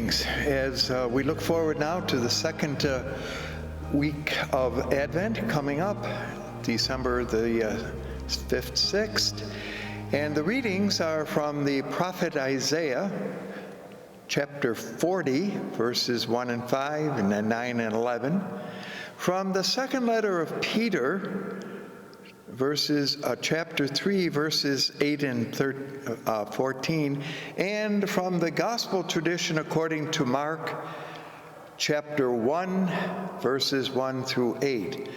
Greetings as we look forward now to the second week of Advent coming up, December the 5th, 6th. And the readings are from the prophet Isaiah, chapter 40, verses 1 and 5, and then 9 and 11. From the second letter of Peter, chapter 3, verses 8 and 14, and from the gospel tradition according to Mark, chapter 1, verses 1 through 8.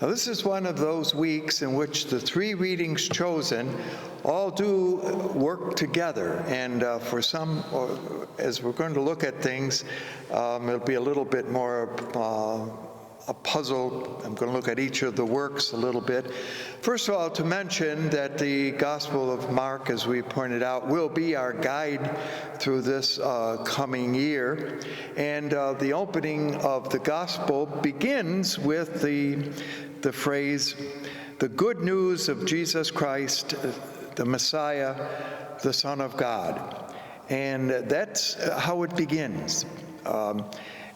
Now, this is one of those weeks in which the three readings chosen all do work together, and for some, as we're going to look at things, it'll be a little bit more a puzzle. I'm going to look at each of the works a little bit. First of all, to mention that the Gospel of Mark, as we pointed out, will be our guide through this coming year. And the opening of the Gospel begins with the phrase, "The good news of Jesus Christ, the Messiah, the Son of God." And that's how it begins.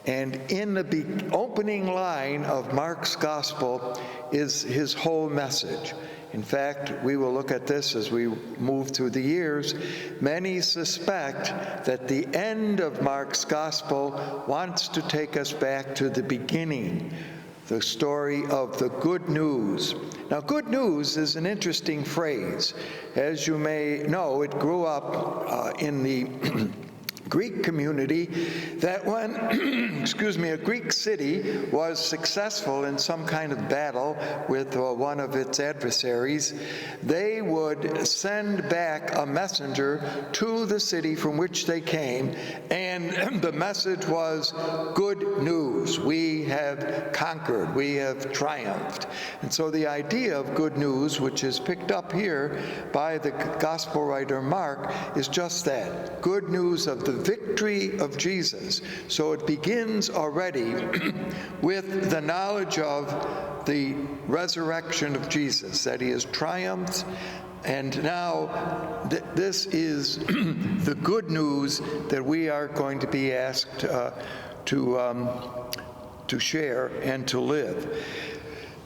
And in the opening line of Mark's gospel is his whole message. In fact, we will look at this as we move through the years. Many suspect that the end of Mark's gospel wants to take us back to the beginning, the story of the good news. Now, good news is an interesting phrase. As you may know, it grew up in the Greek community, that when, a Greek city was successful in some kind of battle with one of its adversaries, they would send back a messenger to the city from which they came, and the message was good news. We have conquered. We have triumphed. And so the idea of good news, which is picked up here by the gospel writer Mark, is just that, good news of the victory of Jesus. So it begins already with the knowledge of the resurrection of Jesus, that he has triumphed, and now this is the good news that we are going to be asked to share and to live.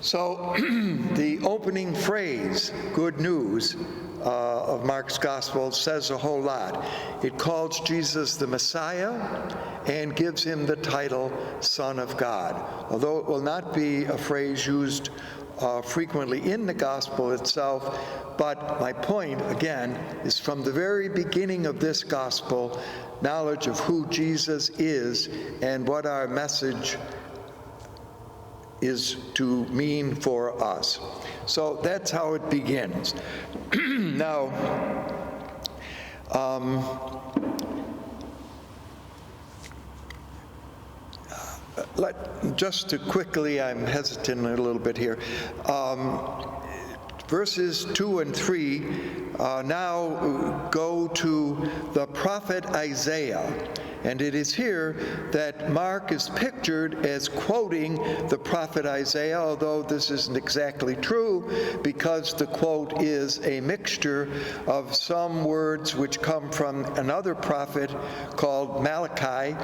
So the opening phrase, good news, of Mark's gospel says a whole lot. It calls Jesus the Messiah and gives him the title Son of God. Although it will not be a phrase used frequently in the gospel itself, but my point, again, is from the very beginning of this gospel, knowledge of who Jesus is and what our message is to mean for us. So that's how it begins. Now, just to quickly, I'm hesitant a little bit here. Verses 2 and 3 now go to the prophet Isaiah. And it is here that Mark is pictured as quoting the prophet Isaiah, although this isn't exactly true, because the quote is a mixture of some words which come from another prophet called Malachi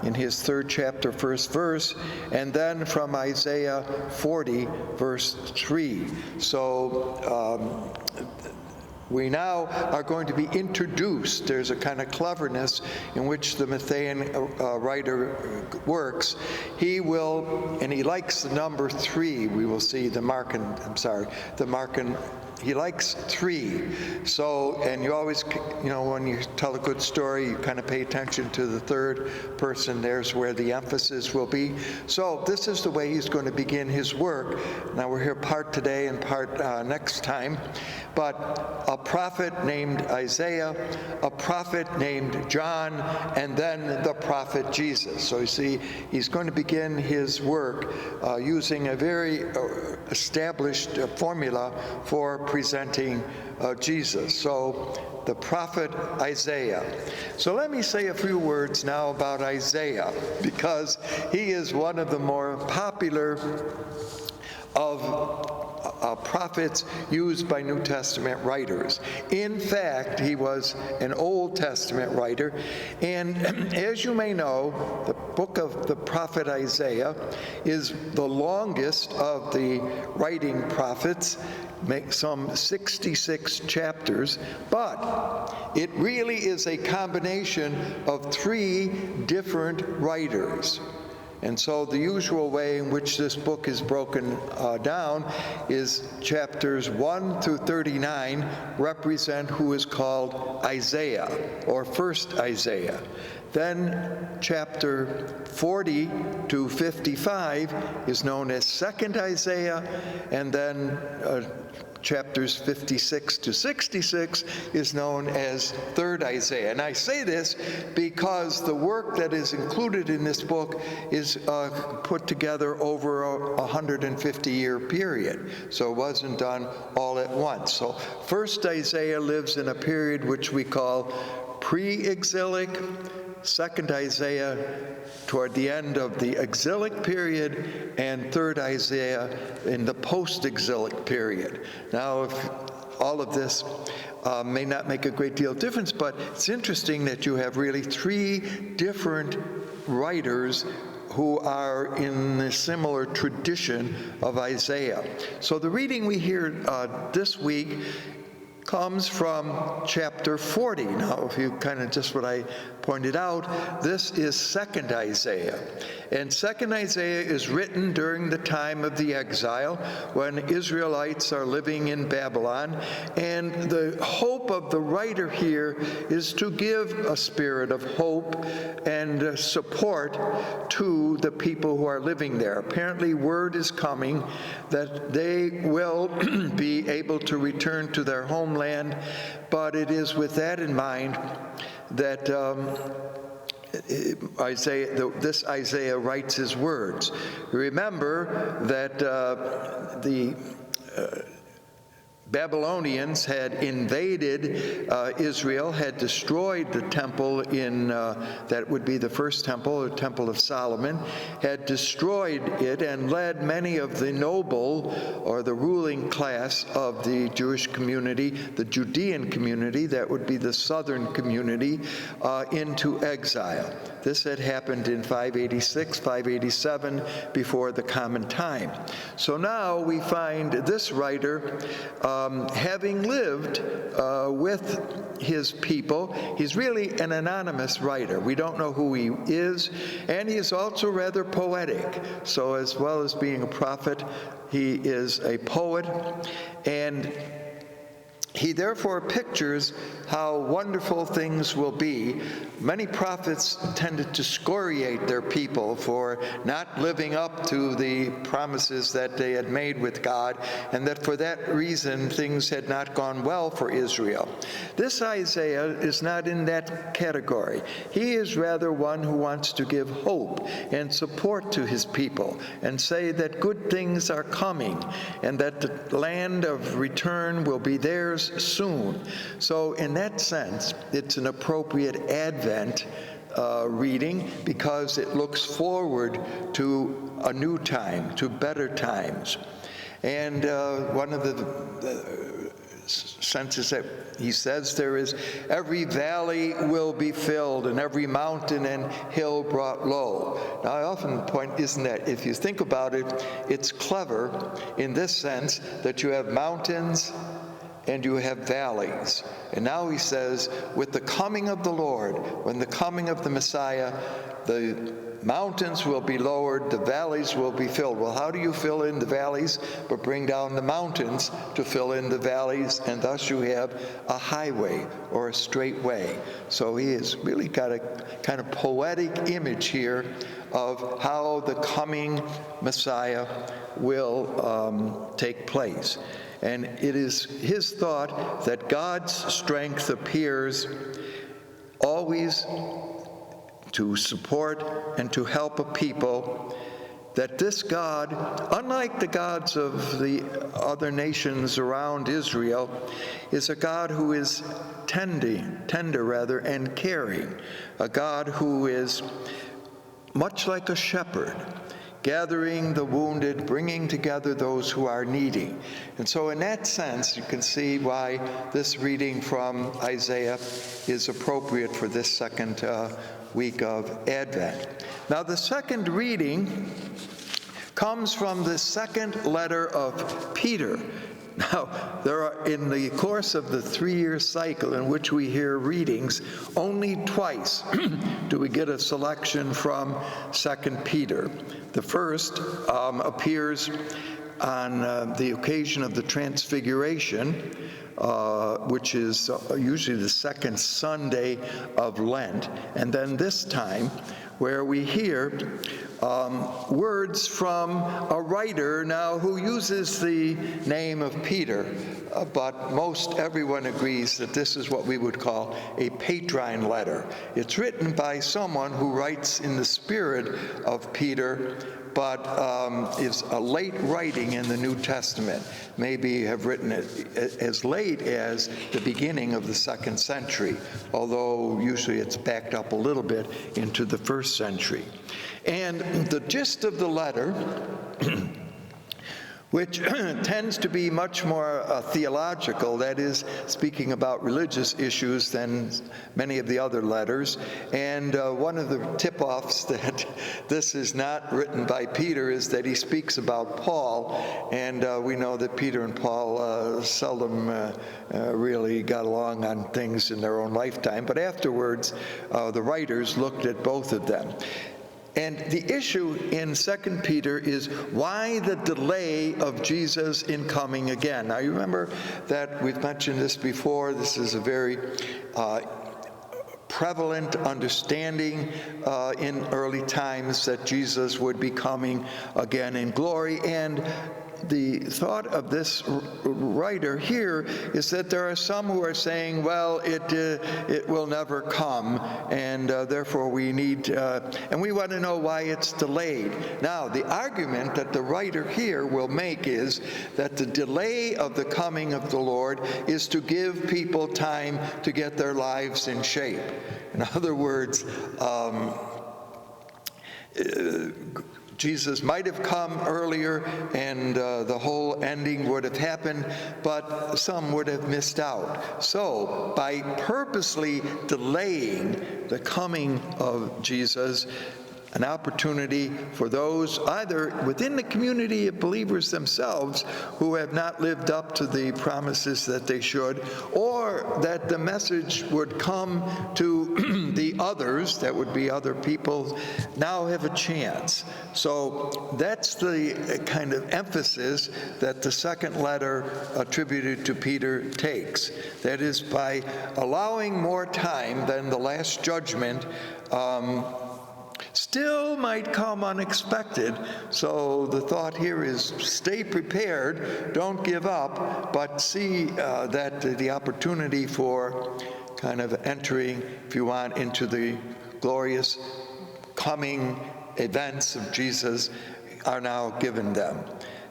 in his 3rd chapter, 1st verse, and then from Isaiah 40, verse 3. So we now are going to be introduced. There's a kind of cleverness in which the Matthean writer works. He likes the number 3. We will see he likes 3. So, and you always, when you tell a good story, you kind of pay attention to the third person. There's where the emphasis will be. So this is the way he's going to begin his work. Now we're here part today and part next time. But a prophet named Isaiah, a prophet named John, and then the prophet Jesus. So you see, he's going to begin his work using a very established formula for presenting Jesus. So the prophet Isaiah. So let me say a few words now about Isaiah, because he is one of the more popular of prophets used by New Testament writers. In fact, he was an Old Testament writer, and as you may know, the book of the prophet Isaiah is the longest of the writing prophets, some 66 chapters, but it really is a combination of 3 different writers. And so the usual way in which this book is broken down is chapters 1 through 39 represent who is called Isaiah, or first Isaiah. Then chapter 40 to 55 is known as second Isaiah, and then chapters 56 to 66 is known as third Isaiah. And I say this because the work that is included in this book is put together over a 150-year period. So it wasn't done all at once. So first Isaiah lives in a period which we call pre-exilic, second Isaiah toward the end of the exilic period, and third Isaiah in the post-exilic period. Now, if all of this may not make a great deal of difference, but it's interesting that you have really 3 different writers who are in the similar tradition of Isaiah. So the reading we hear this week comes from chapter 40. Now, if you kind of just what I pointed out, this is second Isaiah. And second Isaiah is written during the time of the exile when Israelites are living in Babylon. And the hope of the writer here is to give a spirit of hope and support to the people who are living there. Apparently, word is coming that they will be able to return to their homeland, but it is with that in mind that this Isaiah writes his words. Remember that the Babylonians had invaded Israel, had destroyed the temple that would be the first temple, the Temple of Solomon, had destroyed it and led many of the noble or the ruling class of the Jewish community, the Judean community, that would be the southern community, into exile. This had happened in 586, 587, before the Common Time. So now we find this writer, having lived with his people, he's really an anonymous writer. We don't know who he is, and he is also rather poetic. So as well as being a prophet, he is a poet, and he therefore pictures how wonderful things will be. Many prophets tended to excoriate their people for not living up to the promises that they had made with God, and that for that reason things had not gone well for Israel. This Isaiah is not in that category. He is rather one who wants to give hope and support to his people and say that good things are coming and that the land of return will be theirs soon. So in that sense, it's an appropriate Advent reading because it looks forward to a new time, to better times. And one of the senses that he says there is, every valley will be filled and every mountain and hill brought low. Now I often point, isn't that, if you think about it, it's clever in this sense that you have mountains and you have valleys. And now he says, with the coming of the Lord, when the coming of the Messiah, the mountains will be lowered, the valleys will be filled. Well, how do you fill in the valleys? But bring down the mountains to fill in the valleys, and thus you have a highway or a straight way. So he has really got a kind of poetic image here of how the coming Messiah will take place. And it is his thought that God's strength appears always to support and to help a people, that this God, unlike the gods of the other nations around Israel, is a God who is tender and caring, a God who is much like a shepherd, gathering the wounded, bringing together those who are needy. And so in that sense, you can see why this reading from Isaiah is appropriate for this second week of Advent. Now, the second reading comes from the second letter of Peter. Now, there are, in the course of the 3-year cycle in which we hear readings, only twice do we get a selection from 2 Peter. The first appears on the occasion of the Transfiguration, which is usually the second Sunday of Lent, and then this time where we hear words from a writer now who uses the name of Peter, but most everyone agrees that this is what we would call a patrine letter. It's written by someone who writes in the spirit of Peter, but is a late writing in the New Testament. Maybe have written it as late as the beginning of the 2nd century, although usually it's backed up a little bit into the 1st century. And the gist of the letter, which tends to be much more theological, that is, speaking about religious issues than many of the other letters. And one of the tip-offs that this is not written by Peter is that he speaks about Paul, and we know that Peter and Paul seldom really got along on things in their own lifetime, but afterwards the writers looked at both of them. And the issue in 2 Peter is why the delay of Jesus in coming again. Now, you remember that we've mentioned this before. This is a very prevalent understanding in early times that Jesus would be coming again in glory. And the thought of this writer here is that there are some who are saying, well, it will never come, and therefore we need, and we want to know why it's delayed. Now, the argument that the writer here will make is that the delay of the coming of the Lord is to give people time to get their lives in shape. In other words, Jesus might have come earlier and the whole ending would have happened, but some would have missed out. So, by purposely delaying the coming of Jesus, an opportunity for those either within the community of believers themselves who have not lived up to the promises that they should, or that the message would come to the others, that would be other people, now have a chance. So that's the kind of emphasis that the second letter attributed to Peter takes. That is, by allowing more time than the Last Judgment, still might come unexpected. So the thought here is stay prepared, don't give up, but see that the opportunity for kind of entering, if you want, into the glorious coming events of Jesus are now given them.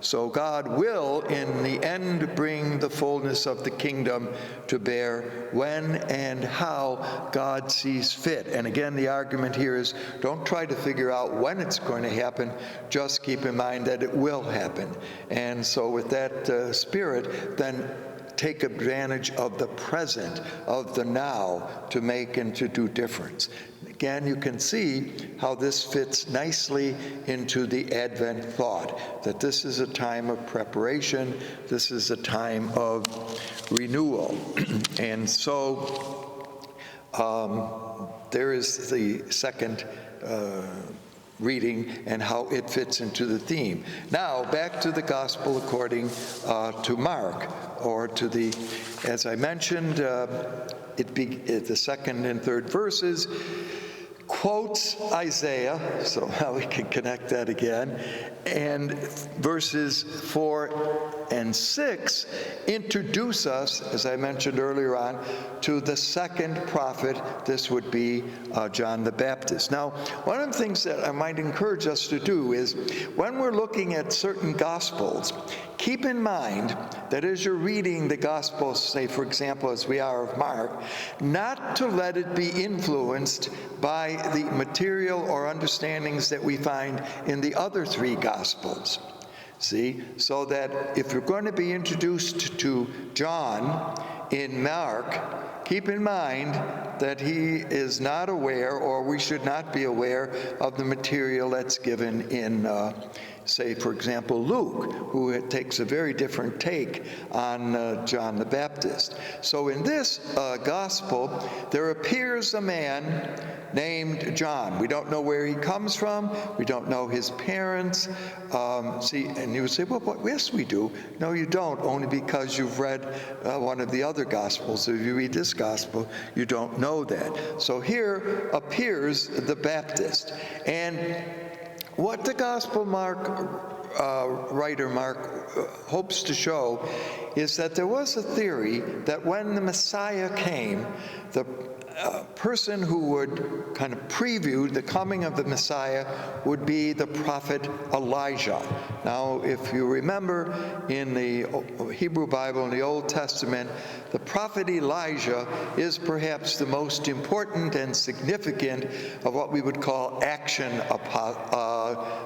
So God will, in the end, bring the fullness of the kingdom to bear when and how God sees fit. And again, the argument here is don't try to figure out when it's going to happen, just keep in mind that it will happen. And so with that spirit, then take advantage of the present, of the now, to make and to do difference. Again, you can see how this fits nicely into the Advent thought, that this is a time of preparation, this is a time of renewal. And so there is the second reading and how it fits into the theme. Now, back to the Gospel according to Mark, or to the, as I mentioned, the second and third verses quotes Isaiah, so now we can connect that again, and verses 4 and 6 introduce us, as I mentioned earlier on, to the second prophet. This would be John the Baptist. Now, one of the things that I might encourage us to do is, when we're looking at certain Gospels, keep in mind that as you're reading the Gospels, say, for example, as we are of Mark, not to let it be influenced by the material or understandings that we find in the other 3 Gospels. See, so that if you're going to be introduced to John in Mark, keep in mind that he is not aware, or we should not be aware, of the material that's given in say, for example, Luke, who takes a very different take on John the Baptist. So in this gospel, there appears a man named John. We don't know where he comes from. We don't know his parents. See, and you would say, well, yes, we do. No, you don't, only because you've read one of the other gospels. If you read this gospel, you don't know that. So here appears the Baptist. And what the Gospel writer Mark hopes to show is that there was a theory that when the Messiah came, the person who would kind of preview the coming of the Messiah would be the prophet Elijah. Now, if you remember, in the Hebrew Bible, in the Old Testament, the prophet Elijah is perhaps the most important and significant of what we would call action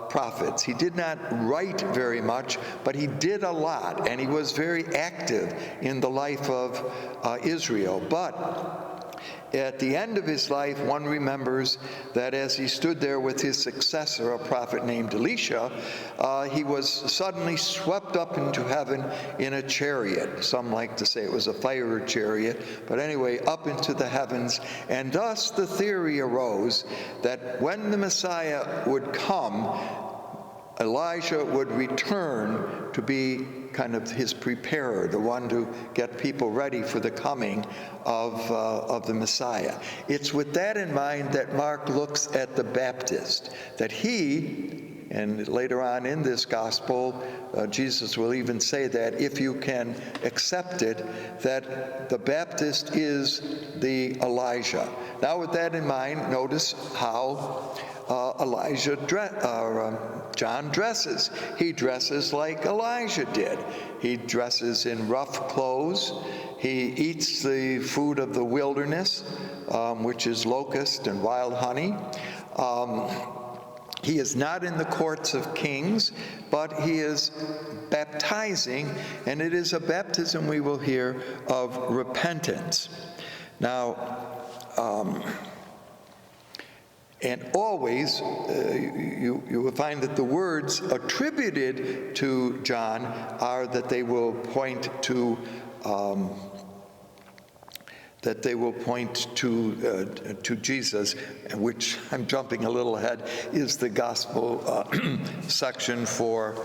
prophets. He did not write very much, but he did a lot, and he was very active in the life of Israel. But at the end of his life, one remembers that as he stood there with his successor, a prophet named Elisha, he was suddenly swept up into heaven in a chariot. Some like to say it was a fire chariot, but anyway, up into the heavens. And thus the theory arose that when the Messiah would come, Elijah would return to be kind of his preparer, the one to get people ready for the coming of the Messiah. It's with that in mind that Mark looks at the Baptist, that he, and later on in this gospel, Jesus will even say that if you can accept it, that the Baptist is the Elijah. Now with that in mind, notice how John dresses. He dresses like Elijah did. He dresses in rough clothes. He eats the food of the wilderness, which is locust and wild honey. He is not in the courts of kings, but he is baptizing, and it is a baptism, we will hear, of repentance. Now, and always, you will find that the words attributed to John are that they will point to Jesus, which, I'm jumping a little ahead, is the gospel section for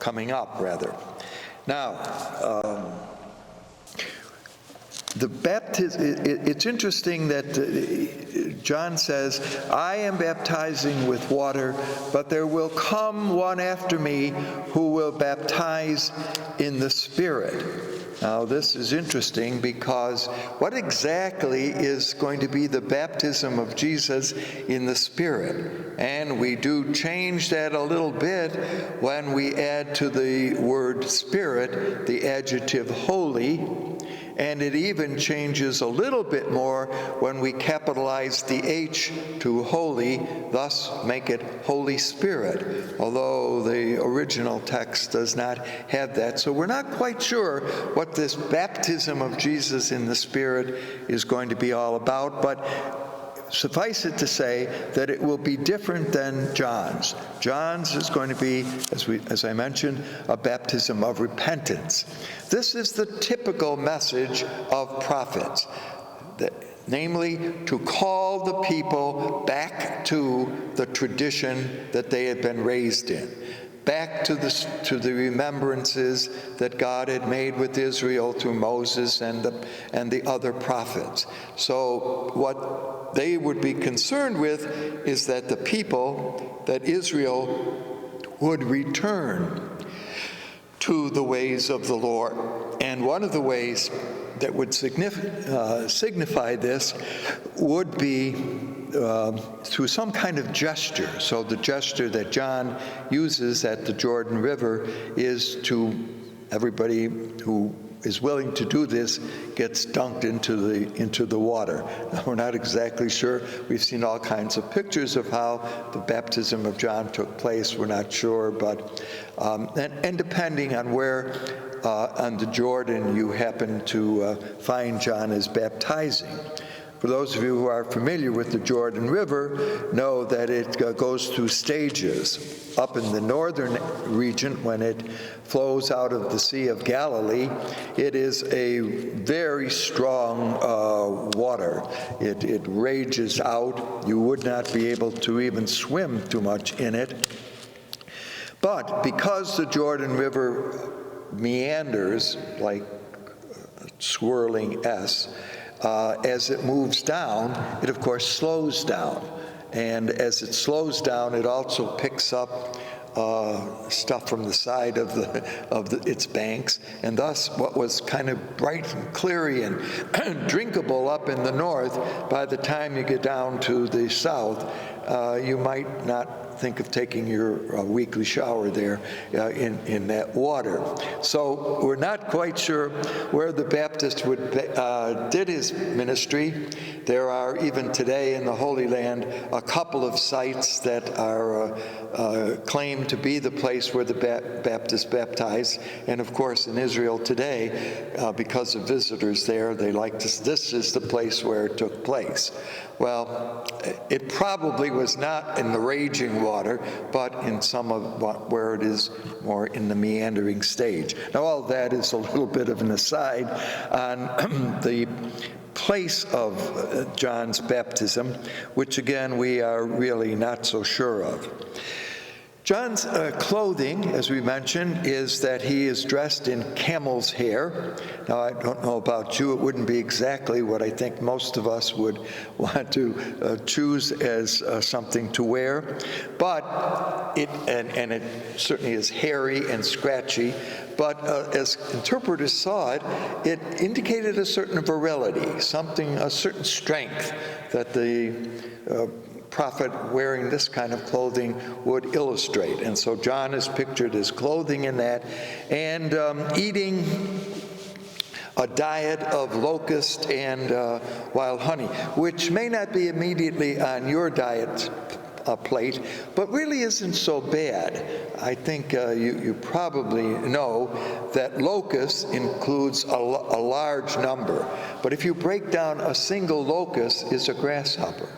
coming up, rather. Now, the baptism, it's interesting that John says, I am baptizing with water, but there will come one after me who will baptize in the Spirit. Now, this is interesting because what exactly is going to be the baptism of Jesus in the Spirit? And we do change that a little bit when we add to the word Spirit the adjective holy. And it even changes a little bit more when we capitalize the H to holy, thus make it Holy Spirit, although the original text does not have that. So we're not quite sure what this baptism of Jesus in the Spirit is going to be all about, but suffice it to say that it will be different than John's. John's is going to be, as I mentioned, a baptism of repentance. This is the typical message of prophets, namely to call the people back to the tradition that they had been raised in, back to the remembrances that God had made with Israel through Moses and the other prophets. So what they would be concerned with is that the people, that Israel would return. to the ways of the Lord. And one of the ways that would signify this would be through some kind of gesture. So the gesture that John uses at the Jordan River is to everybody who is willing to do this gets dunked into the water. Now, we're not exactly sure. We've seen all kinds of pictures of how the baptism of John took place. We're not sure, but and depending on where on the Jordan you happen to find John is baptizing. For those of you who are familiar with the Jordan River, know that it goes through stages. Up in the northern region, when it flows out of the Sea of Galilee, it is a very strong water. It rages out. You would not be able to even swim too much in it. But because the Jordan River meanders like a swirling S, as it moves down, it of course slows down. And as it slows down, it also picks up stuff from the side of its banks, and thus what was kind of bright and clear and drinkable up in the north, by the time you get down to the south, you might not think of taking your weekly shower there in that water. So we're not quite sure where the Baptist did his ministry. There are even today in the Holy Land a couple of sites that are claimed to be the place where the Baptists baptized. And of course in Israel today, because of visitors there, they like to, this is the place where it took place. Well, it probably was not in the raging water, but in some of where it is more in the meandering stage. Now, all that is a little bit of an aside on the place of John's baptism, which again we are really not so sure of. John's clothing, as we mentioned, is that he is dressed in camel's hair. Now, I don't know about you, it wouldn't be exactly what I think most of us would want to choose as something to wear, but it certainly is hairy and scratchy, but as interpreters saw it, it indicated a certain virility, a certain strength that the prophet wearing this kind of clothing would illustrate. And so John is pictured as clothing in that, and eating a diet of locust and wild honey, which may not be immediately on your diet plate, but really isn't so bad. I think you probably know that locust includes a large number, but if you break down a single locust, it's a grasshopper.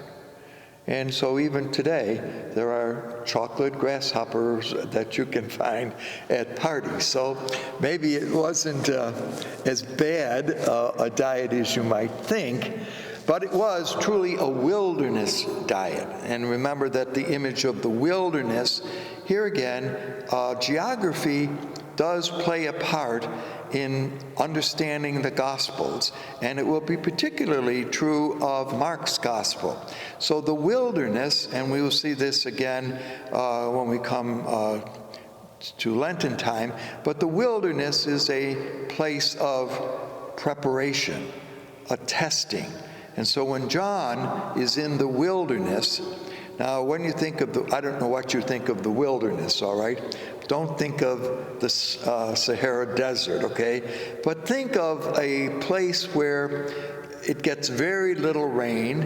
And so even today, there are chocolate grasshoppers that you can find at parties. So maybe it wasn't as bad a diet as you might think, but it was truly a wilderness diet. And remember that the image of the wilderness, here again, geography does play a part in understanding the Gospels, and it will be particularly true of Mark's Gospel. So the wilderness, and we will see this again when we come to Lenten time, but the wilderness is a place of preparation, a testing. And so when John is in the wilderness, now when you think of I don't know what you think of the wilderness, all right? Don't think of the Sahara Desert, okay? But think of a place where it gets very little rain,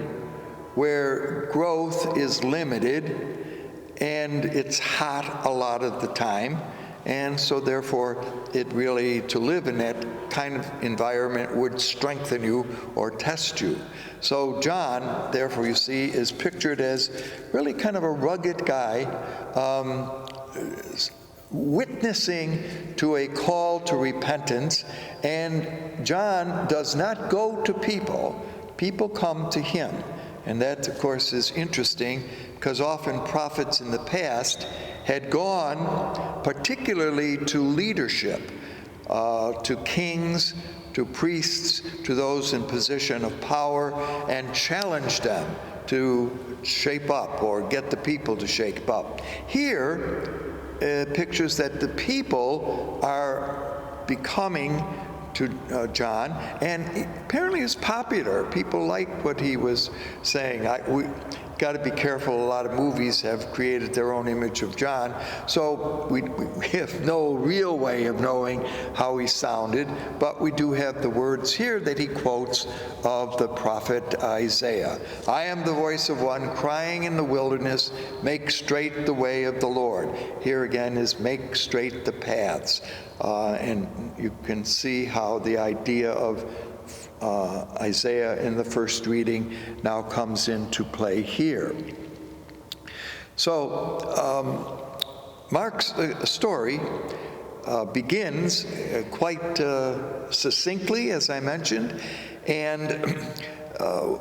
where growth is limited, and it's hot a lot of the time. And so therefore, it really, to live in that kind of environment would strengthen you or test you. So John, therefore, you see, is pictured as really kind of a rugged guy, witnessing to a call to repentance. And John does not go to people. People come to him. And that, of course, is interesting, because often prophets in the past had gone particularly to leadership, to kings, to priests, to those in position of power, and challenged them to shape up or get the people to shape up. Here, pictures that the people are becoming to John, and apparently it's popular. People like what he was saying. We got to be careful. A lot of movies have created their own image of John, so we have no real way of knowing how he sounded, but we do have the words here that he quotes of the prophet Isaiah. I am the voice of one crying in the wilderness, make straight the way of the Lord. Here again is make straight the paths. And you can see how the idea of Isaiah in the first reading now comes into play here. So Mark's story begins quite succinctly, as I mentioned, and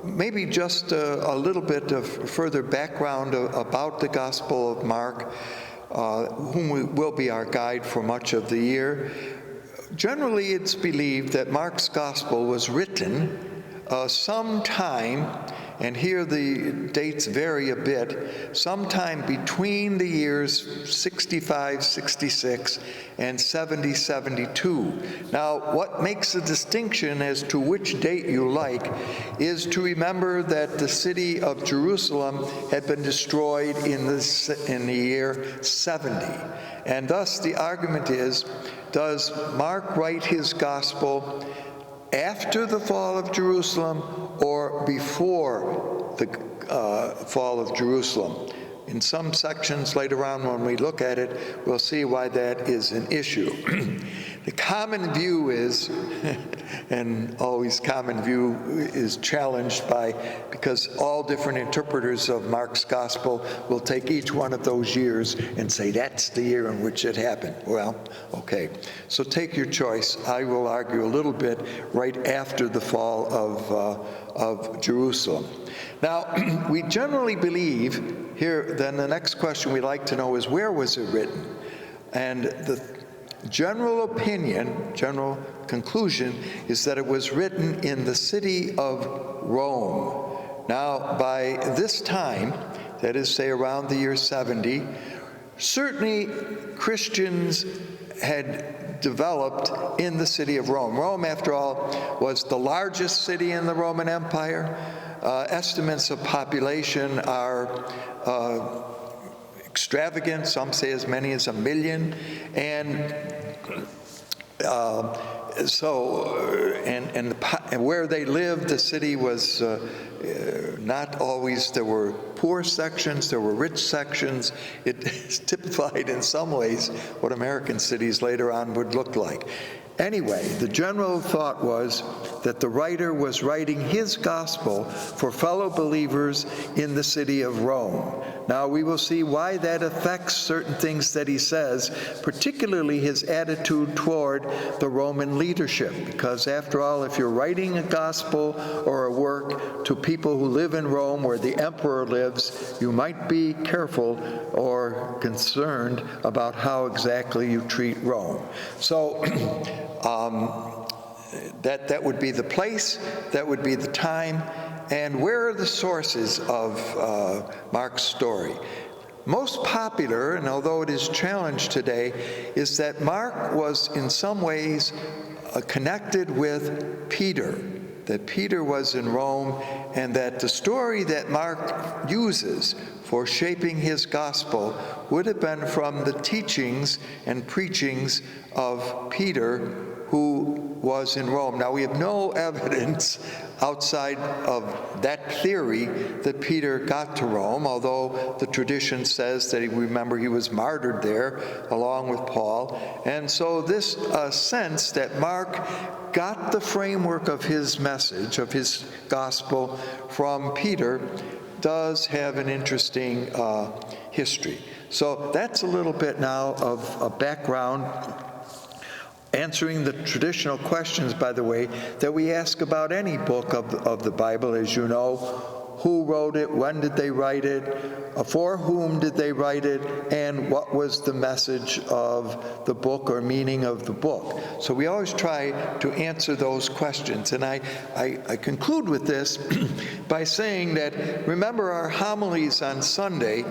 maybe just a little bit of further background about the Gospel of Mark, whom will be our guide for much of the year. Generally, it's believed that Mark's Gospel was written sometime, and here the dates vary a bit, sometime between the years 65, 66 and 70, 72. Now, what makes a distinction as to which date you like is to remember that the city of Jerusalem had been destroyed in the year 70. And thus the argument is, does Mark write his gospel after the fall of Jerusalem or before the fall of Jerusalem? In some sections later on when we look at it, we'll see why that is an issue. The common view is, and always common view is challenged because all different interpreters of Mark's gospel will take each one of those years and say that's the year in which it happened. Well, okay, so take your choice. I will argue a little bit right after the fall of Jerusalem. Now, we generally believe here, then the next question we'd like to know is, where was it written? And the general opinion, general conclusion, is that it was written in the city of Rome. Now, by this time, that is, say, around the year 70, certainly Christians had developed in the city of Rome. Rome, after all, was the largest city in the Roman Empire. Estimates of population are extravagant. Some say as many as 1 million. And where they lived, the city was not always, there were poor sections, there were rich sections. It typified in some ways what American cities later on would look like. Anyway, the general thought was that the writer was writing his gospel for fellow believers in the city of Rome. Now, we will see why that affects certain things that he says, particularly his attitude toward the Roman leadership. Because after all, if you're writing a gospel or a work to people who live in Rome where the emperor lives, you might be careful or concerned about how exactly you treat Rome. So, that would be the place, that would be the time, and where are the sources of Mark's story? Most popular, and although it is challenged today, is that Mark was in some ways connected with Peter, that Peter was in Rome, and that the story that Mark uses for shaping his gospel would have been from the teachings and preachings of Peter, who was in Rome. Now, we have no evidence outside of that theory that Peter got to Rome, although the tradition says that he was martyred there along with Paul. And so this sense that Mark got the framework of his message, of his gospel, from Peter does have an interesting history. So that's a little bit now of a background, answering the traditional questions, by the way, that we ask about any book of the Bible. As you know, who wrote it, when did they write it, for whom did they write it, and what was the message of the book or meaning of the book. So we always try to answer those questions. And I conclude with this by saying that, remember, our homilies on Sunday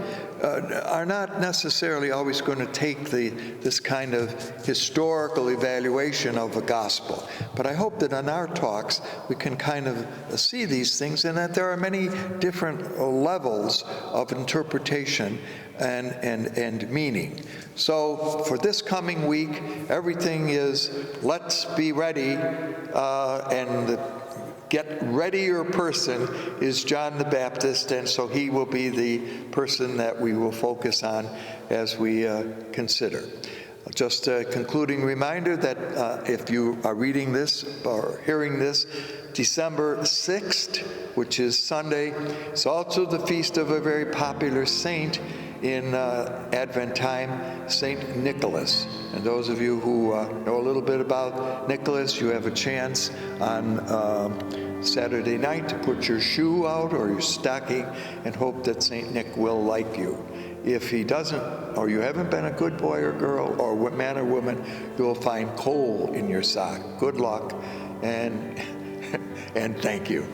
are not necessarily always going to take this kind of historical evaluation of the gospel. But I hope that in our talks we can kind of see these things, and that there are many different levels of interpretation and meaning. So for this coming week, everything is let's be ready, and the get readier person is John the Baptist, and so he will be the person that we will focus on as we consider. Just a concluding reminder that if you are reading this or hearing this, December 6th, which is Sunday, is also the feast of a very popular saint in Advent time, St. Nicholas. And those of you who know a little bit about Nicholas, you have a chance on Saturday night to put your shoe out or your stocking and hope that St. Nick will like you. If he doesn't, or you haven't been a good boy or girl, or man or woman, you'll find coal in your sock. Good luck, and thank you.